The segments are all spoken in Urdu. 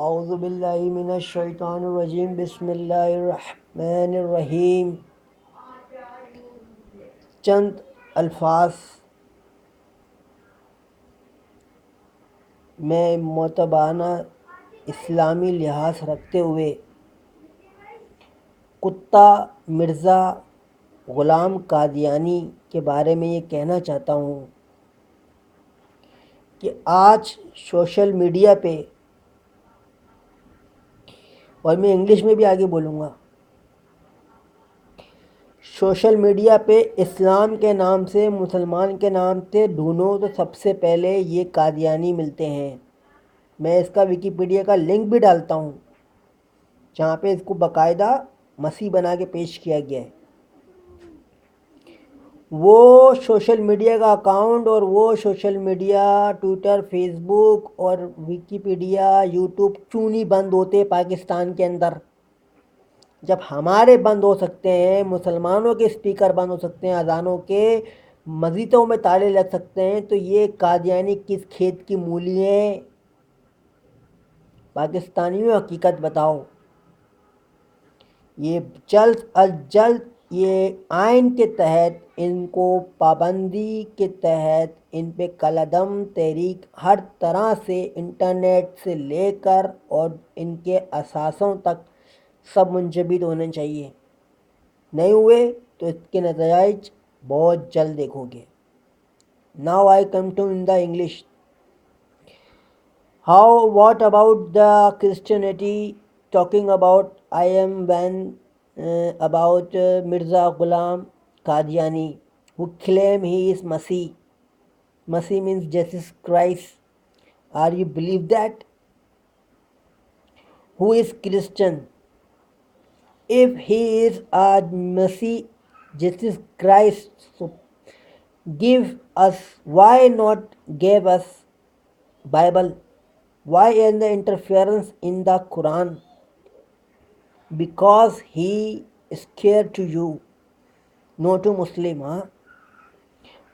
اعوذ باللہ من الشیطان الرجیم بسم اللہ الرحمن الرحیم. چند الفاظ میں معتبرانہ اسلامی لحاظ رکھتے ہوئے کتا مرزا غلام قادیانی کے بارے میں یہ کہنا چاہتا ہوں کہ آج سوشل میڈیا پہ، اور میں انگلش میں بھی آگے بولوں گا، سوشل میڈیا پہ اسلام کے نام سے، مسلمان کے نام سے ڈھونڈو تو سب سے پہلے یہ قادیانی ملتے ہیں. میں اس کا ویکیپیڈیا کا لنک بھی ڈالتا ہوں جہاں پہ اس کو باقاعدہ مسیح بنا کے پیش کیا گیا ہے. وہ سوشل میڈیا کا اکاؤنٹ اور وہ سوشل میڈیا ٹویٹر، فیس بک اور ویکیپیڈیا، یوٹیوب کیوں نہیں بند ہوتے پاکستان کے اندر؟ جب ہمارے بند ہو سکتے ہیں، مسلمانوں کے اسپیکر بند ہو سکتے ہیں، اذانوں کے مسجدوں میں تالے لگ سکتے ہیں، تو یہ قادیانی کس کھیت کی مولی ہیں؟ پاکستانیوں حقیقت بتاؤ. یہ جلد از جلد یہ آئین کے تحت ان کو پابندی کے تحت ان پہ کالعدم تحریک ہر طرح سے انٹرنیٹ سے لے کر اور ان کے اثاثوں تک سب منجمد ہونے چاہیے. نہیں ہوئے تو اس کے نتائج بہت جلد دیکھو گے. Now I come to in the English. What about the Christianity? Talking about I am when about Mirza Ghulam Qadiani, who claim he is Masih. Masih means Jesus Christ. Are you believe that? Who is Christian? If he is a Masih, Jesus Christ, so give us, why not give us Bible? Why in the interference in the Quran? Because he is scared to you, no to Muslim.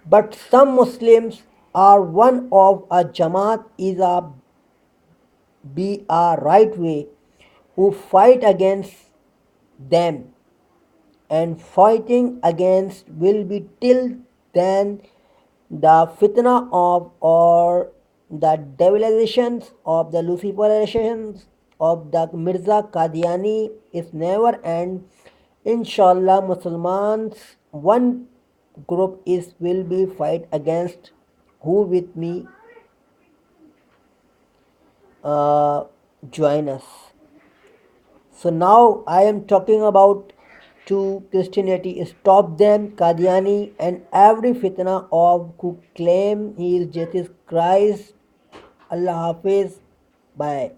But some Muslims are one of a Jamaat is a be a right way who fight against them, and fighting against will be till then the fitna of or the devilizations of the Luciferizations of the Mirza Qadiani is never end. Inshallah, Muslims one group is will be fight against who with me join us. So now I am talking about to Christianity. Stop them, Qadiani, and every fitna of who claim he is Jesus Christ. Allah Hafiz. Bye.